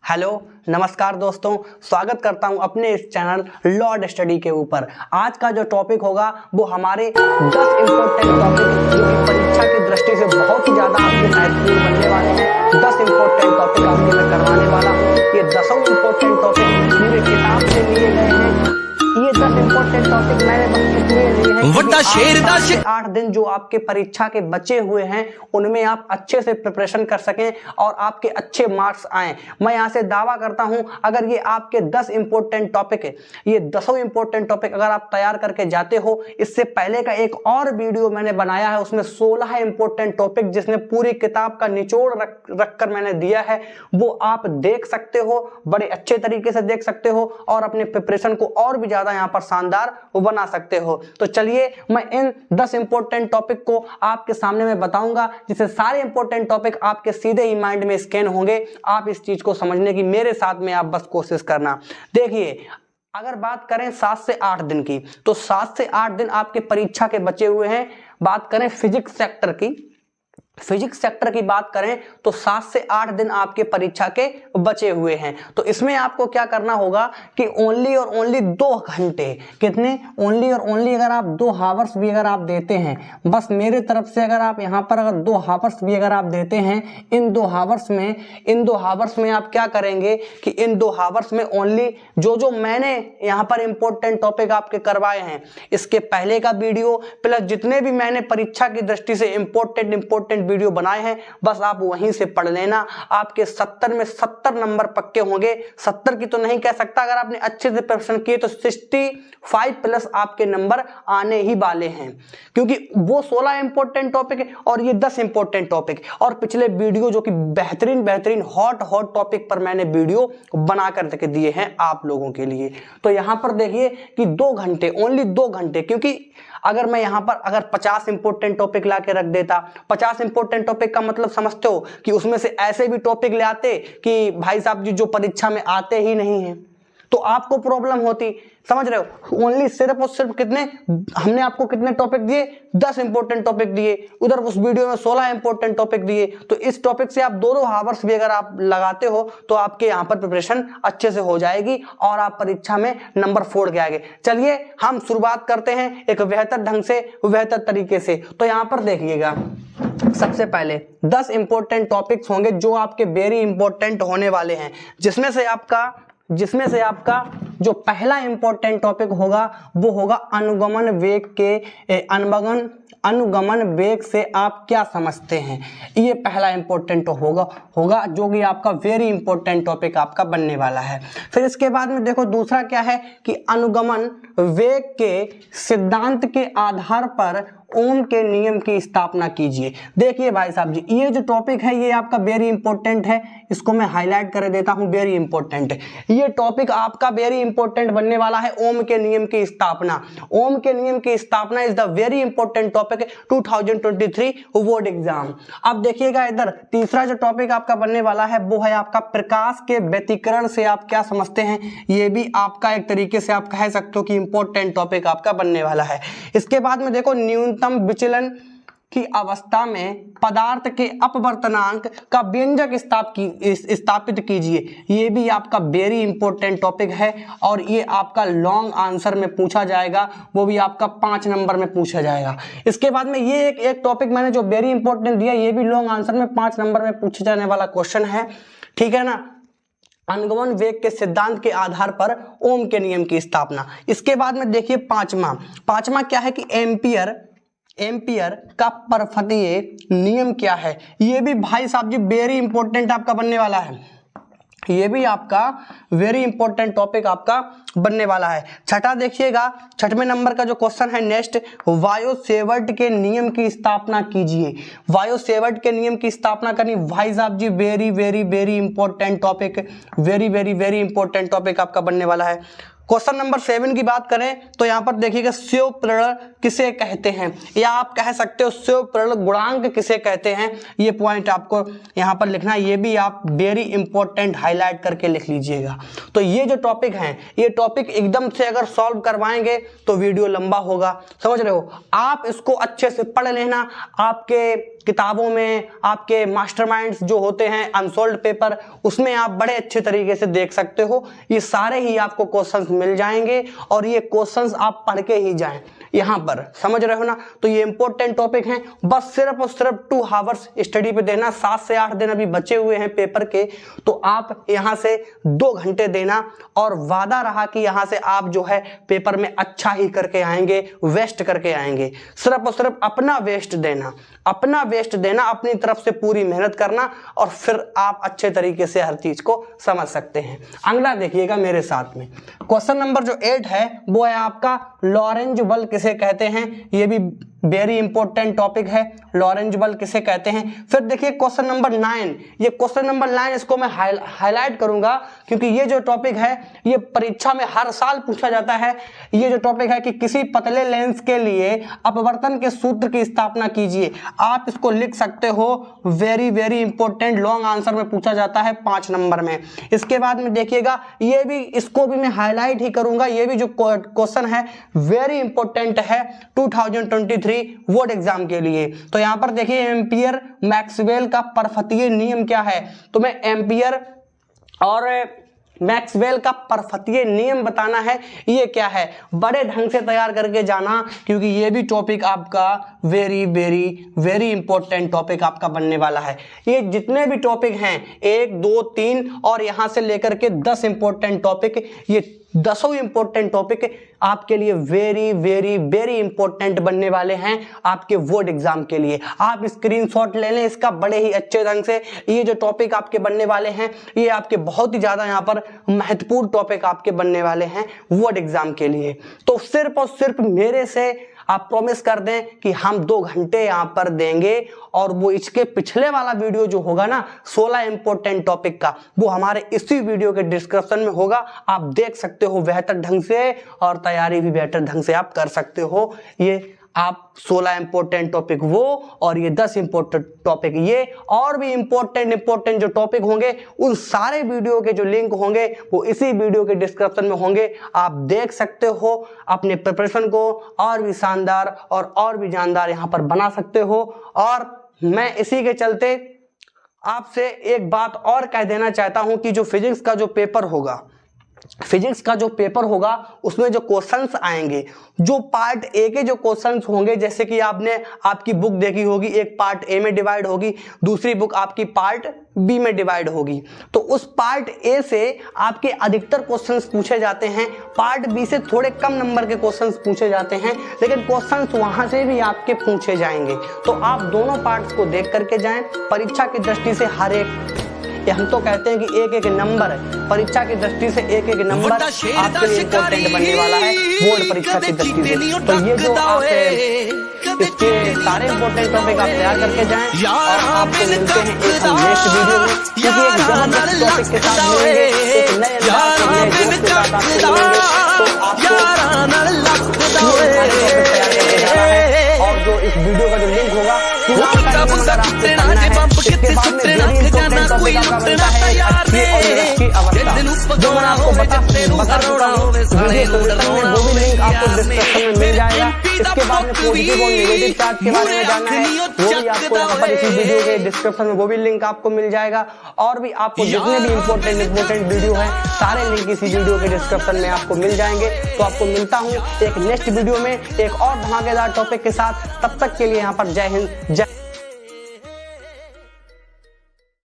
Hello नमस्कार दोस्तों, स्वागत करता हूं अपने इस चैनल लॉर्ड स्टडी के ऊपर। आज का जो टॉपिक होगा वो हमारे 10 इंपॉर्टेंट टॉपिक जो कि परीक्षा की दृष्टि से बहुत ही ज़्यादा आपके महत्वपूर्ण बनने वाले हैं। 10 इंपॉर्टेंट टॉपिक आपके मैं करवाने वाला हूँ। ये 10 इंपॉर्टेंट टॉपिक पूरे किताब से लिए गए हैं। ये 10 इंपॉर्टेंट टॉपिक मैंने बस इसलिए लिए हैं कि 8 दिन जो आपके परीक्षा के बचे हुए हैं उनमें आप अच्छे से प्रिपरेशन कर सकें और आपके अच्छे मार्क्स आएं। मैं यहाँ से दावा करता हूं, अगर ये आपके 10 इंपॉर्टेंट टॉपिक है, ये 10 इंपॉर्टेंट टॉपिक अगर आप तैयार करके जाते हो, इससे पहले का एक और वीडियो मैंने बनाया है, उसमें 16 इंपॉर्टेंट टॉपिक जिसमें पूरी किताब का निचोड़ रख कर मैंने दिया है, वो आप देख सकते हो, बड़े अच्छे तरीके से देख सकते हो और अपने प्रिपरेशन को और भी ज्यादा यहाँ पर शानदार बना सकते हो। तो चलिए मैं इन 10 इंपॉर्टेंट टॉपिक को आपके सामने में बताऊंगा, जिससे सारे इंपॉर्टेंट टॉपिक आपके सीधे ही माइंड में स्कैन होंगे। आप इस चीज को समझने की मेरे साथ में आप बस कोशिश करना। देखिए, अगर बात करें 7 से 8 दिन की, तो 7 से 8 दिन आपके परीक्षा के बचे हुए हैं। बात करें फिजिक्स सेक्टर की बात करें तो 7 से 8 दिन आपके परीक्षा के बचे हुए हैं। तो इसमें आपको क्या करना होगा कि ओनली और ओनली 2 घंटे, कितने, ओनली और ओनली अगर आप 2 हावर्स भी अगर आप देते हैं, बस मेरे तरफ से अगर आप यहाँ पर अगर 2 हावर्स भी अगर आप देते हैं, इन 2 हावर्स में आप क्या करेंगे कि इन 2 हावर्स में ओनली जो मैंने यहाँ पर इंपॉर्टेंट टॉपिक आपके करवाए हैं, इसके पहले का वीडियो प्लस जितने भी मैंने परीक्षा की दृष्टि से इंपॉर्टेंट वीडियो बनाए हैं, बस आप वहीं से पढ़ लेना। आपके 70 में 70 नंबर पक्के होंगे। 70 की तो नहीं कह सकता, अगर आपने अच्छे से प्रश्न किए तो 65 प्लस आपके नंबर आने ही वाले हैं, क्योंकि वो 16 इंपॉर्टेंट टॉपिक है और ये 10 इंपॉर्टेंट टॉपिक। और पिछले वीडियो जो कि बेहतरीन हॉट टॉपिक पर मैंने वीडियो बना कर दिए हैं आप लोगों के लिए। तो यहां पर देखिए कि 2 घंटे, ओनली 2 घंटे, क्योंकि अगर मैं यहां पर अगर 50 इंपॉर्टेंट टॉपिक ला के रख देता, 50 इंपॉर्टेंट टॉपिक का मतलब समझते हो कि उसमें से ऐसे भी टॉपिक ले आते कि भाई साहब जी जो परीक्षा में आते ही नहीं है, तो आपको प्रॉब्लम होती। समझ रहे हो, ओनली सिर्फ और सिर्फ कितने हमने आपको कितने टॉपिक दिए, 10 इंपॉर्टेंट टॉपिक दिए, उधर उस वीडियो में 16 इंपॉर्टेंट टॉपिक दिए। तो इस टॉपिक से आप 2 हावर्स भी अगर आप लगाते हो तो आपके यहाँ पर प्रिपरेशन अच्छे से हो जाएगी और आप परीक्षा में नंबर फोड़ के आएंगे। चलिए हम शुरुआत करते हैं एक बेहतर ढंग से, बेहतर तरीके से। तो यहाँ पर देखिएगा, सबसे पहले 10 इंपॉर्टेंट टॉपिक्स होंगे जो आपके वेरी इंपॉर्टेंट होने वाले हैं, जिसमें से आपका जो पहला इंपॉर्टेंट टॉपिक होगा वो होगा अनुगमन वेग से आप क्या समझते हैं। ये पहला इंपॉर्टेंट होगा जो कि आपका वेरी इंपॉर्टेंट टॉपिक आपका बनने वाला है। फिर इसके बाद में देखो दूसरा क्या है कि अनुगमन वेग के सिद्धांत के आधार पर ओम के नियम की स्थापना कीजिए। देखिए भाई साहब जी, ये जो टॉपिक है ये आपका वेरी इंपॉर्टेंट है, इसको मैं हाईलाइट कर देता हूं, वेरी इंपॉर्टेंट है। ये टॉपिक आपका वेरी इंपॉर्टेंट बनने वाला है, ओम के नियम की स्थापना। ओम के नियम की स्थापना is the very important topic 2023 board exam. अब देखिएगा इधर तीसरा जो टॉपिक आपका बनने वाला है वो है आपका प्रकाश के व्यतिकरण से आप क्या समझते हैं। ये भी आपका एक तरीके से आप कह सकते हो कि इंपॉर्टेंट टॉपिक आपका बनने वाला है। इसके बाद में देखो न्यूनतम विचलन की अवस्था में पदार्थ के अपवर्तनांक का व्यंजक स्थापित कीजिए। ये भी आपका वेरी इंपॉर्टेंट टॉपिक है और ये आपका लॉन्ग आंसर में पूछा जाएगा, वो भी आपका 5 नंबर में पूछा जाएगा। इसके बाद में ये एक टॉपिक मैंने जो वेरी इंपॉर्टेंट दिया, ये भी लॉन्ग आंसर में 5 नंबर में पूछे जाने वाला क्वेश्चन है, ठीक है ना। अनुगमन वेग के सिद्धांत के आधार पर ओम के नियम की स्थापना। इसके बाद में देखिए पांचवा क्या है कि एम्पियर का पर्फतीय नियम क्या है। ये भी भाई साहब जी वेरी इंपॉर्टेंट आपका बनने वाला है, ये भी आपका वेरी इंपॉर्टेंट टॉपिक आपका बनने वाला है। छठा देखिएगा, 6वें नंबर का जो क्वेश्चन है नेक्स्ट, वायो-सेवर्ट के नियम की स्थापना कीजिए। वायो-सेवर्ट के नियम की स्थापना करनी भाई साहब जी very important topic, very important topic आपका बनने वाला है। क्वेश्चन नंबर 7 की बात करें तो यहाँ पर देखिएगा स्व प्रलय किसे कहते हैं, या आप कह सकते हो स्व प्रलय गुणांक किसे कहते हैं। ये पॉइंट आपको यहाँ पर लिखना है, ये भी आप वेरी इंपॉर्टेंट हाईलाइट करके लिख लीजिएगा। तो ये जो टॉपिक हैं, ये टॉपिक एकदम से अगर सॉल्व करवाएंगे तो वीडियो लंबा होगा, समझ रहे हो। आप इसको अच्छे से पढ़ लेना, आपके किताबों में आपके मास्टरमाइंड्स जो होते हैं अनसोल्ड पेपर, उसमें आप बड़े अच्छे तरीके से देख सकते हो। ये सारे ही आपको क्वेश्चंस मिल जाएंगे और ये क्वेश्चंस आप पढ़ के ही जाएं यहाँ पर, समझ रहे हो ना। तो ये इंपॉर्टेंट टॉपिक हैं, बस सिर्फ और सिर्फ 2 आवर्स स्टडी पे देना। 7 से 8 दिन अभी बचे हुए हैं पेपर के, तो आप यहाँ से 2 घंटे देना और वादा रहा कि यहाँ से आप जो है पेपर में अच्छा ही करके आएंगे, वेस्ट करके आएंगे। सिर्फ और सिर्फ अपना वेस्ट देना, अपना वेस्ट देना, अपनी तरफ से पूरी मेहनत करना और फिर आप अच्छे तरीके से हर चीज को समझ सकते हैं। अगला देखिएगा मेरे साथ में, क्वेश्चन नंबर जो 8 है वो है आपका लॉरेंज बल किसे कहते हैं। ये भी वेरी इंपॉर्टेंट टॉपिक है, लॉरेंज बल किसे कहते हैं। फिर देखिए क्वेश्चन नंबर 9, ये क्वेश्चन नंबर 9 इसको मैं हाईलाइट करूंगा क्योंकि ये जो टॉपिक है ये परीक्षा में हर साल पूछा जाता है। ये जो टॉपिक है कि किसी पतले लेंस के लिए अपवर्तन के सूत्र की स्थापना कीजिए। आप इसको लिख सकते हो, very very important, long answer में पूछा जाता है 5 नंबर में। इसके बाद में देखिएगा ये भी, इसको भी मैं हाईलाइट ही करूंगा। ये भी जो क्वेश्चन है वेरी इंपॉर्टेंट है 2023 बोर्ड एग्जाम के लिए। तो यहां पर देखिए एम्पियर मैक्सवेल का पर्फतीय नियम क्या है, तो मैं एम्पियर और मैक्सवेल का पर्फतीय नियम बताना है ये क्या है, बड़े ढंग से तैयार करके जाना क्योंकि ये भी टॉपिक आपका very very very important topic आपका बनने वाला है। ये जितने भी टॉपिक हैं 1 2 3 और यहां से लेकर के 10 इंपॉर्टेंट टॉपिक, ये 10 इंपॉर्टेंट टॉपिक आपके लिए वेरी वेरी वेरी इंपॉर्टेंट बनने वाले हैं आपके बोर्ड एग्जाम के लिए। आप स्क्रीनशॉट ले लें इसका बड़े ही अच्छे ढंग से। ये जो टॉपिक आपके बनने वाले हैं ये आपके बहुत ही ज्यादा यहाँ पर महत्वपूर्ण टॉपिक आपके बनने वाले हैं बोर्ड एग्जाम के लिए। तो सिर्फ और सिर्फ मेरे से आप प्रॉमिस कर दें कि हम 2 घंटे यहाँ पर देंगे और वो इसके पिछले वाला वीडियो जो होगा ना 16 इंपॉर्टेंट टॉपिक का, वो हमारे इसी वीडियो के डिस्क्रिप्शन में होगा। आप देख सकते हो बेहतर ढंग से और तैयारी भी बेहतर ढंग से आप कर सकते हो। ये आप 16 इंपॉर्टेंट टॉपिक वो और ये 10 इंपॉर्टेंट टॉपिक ये, और भी इंपॉर्टेंट जो टॉपिक होंगे उन सारे वीडियो के जो लिंक होंगे वो इसी वीडियो के डिस्क्रिप्शन में होंगे। आप देख सकते हो, अपने प्रिपरेशन को और भी शानदार और भी जानदार यहाँ पर बना सकते हो। और मैं इसी के चलते आपसे एक बात और कह देना चाहता हूं कि जो फिजिक्स का जो पेपर होगा उसमें जो क्वेश्चंस आएंगे, जो पार्ट ए के जो क्वेश्चंस होंगे, जैसे कि आपने आपकी बुक देखी होगी, एक पार्ट ए में डिवाइड होगी, दूसरी बुक आपकी पार्ट बी में डिवाइड होगी। तो उस पार्ट ए से आपके अधिकतर क्वेश्चंस पूछे जाते हैं, पार्ट बी से थोड़े कम नंबर के क्वेश्चंस पूछे जाते हैं, लेकिन क्वेश्चंस वहां से भी आपके पूछे जाएंगे। तो आप दोनों पार्ट्स को देख करके जाएं। परीक्षा की दृष्टि से हर एक, ये हम तो कहते हैं कि एक नंबर, परीक्षा की दृष्टि से एक नंबर आपके लिए इंपॉर्टेंट बनने वाला है बोर्ड परीक्षा की दृष्टि से। तो ये जो आप इसके सारे इंपॉर्टेंट टॉपिक आप तैयार करके जाएं और आपको मिलते हैं एक नेक्स्ट वीडियो में, क्योंकि एक जबरदस्त टॉपिक के साथ मिलेंगे, एक नए अंदाज के नए जोश के साथ आपको मिलेंगे। तो आपको तैयार करके जाना है और जो इस वीडियो का जो लिंक होगा इसके बाद में वेरी इंपॉर्टेंट टॉपिक आपका बनता है एक अच्छी और निरक्षी अवस्था, जो मैं आपको बता चुका हूँ वीडियो में, वो भी लिंक आपको डिस्क्रिप्शन में मिल जाएगा। इसके बाद में पॉजिटिव और नेगेटिव चार्ज के बारे में जानना है वो भी आपको यहाँ पर इसी वीडियो के डिस्क्रिप्शन में वो भी लिंक आपको मिल जाएगा। और भी आपको जितने भी इंपॉर्टेंट वीडियो हैं सारे लिंक इसी वीडियो के डिस्क्रिप्शन में आपको मिल जाएंगे। तो आपको मिलता हूँ एक नेक्स्ट वीडियो में एक और धमाकेदार टॉपिक के साथ। तब तक के लिए यहाँ पर जय हिंद, जय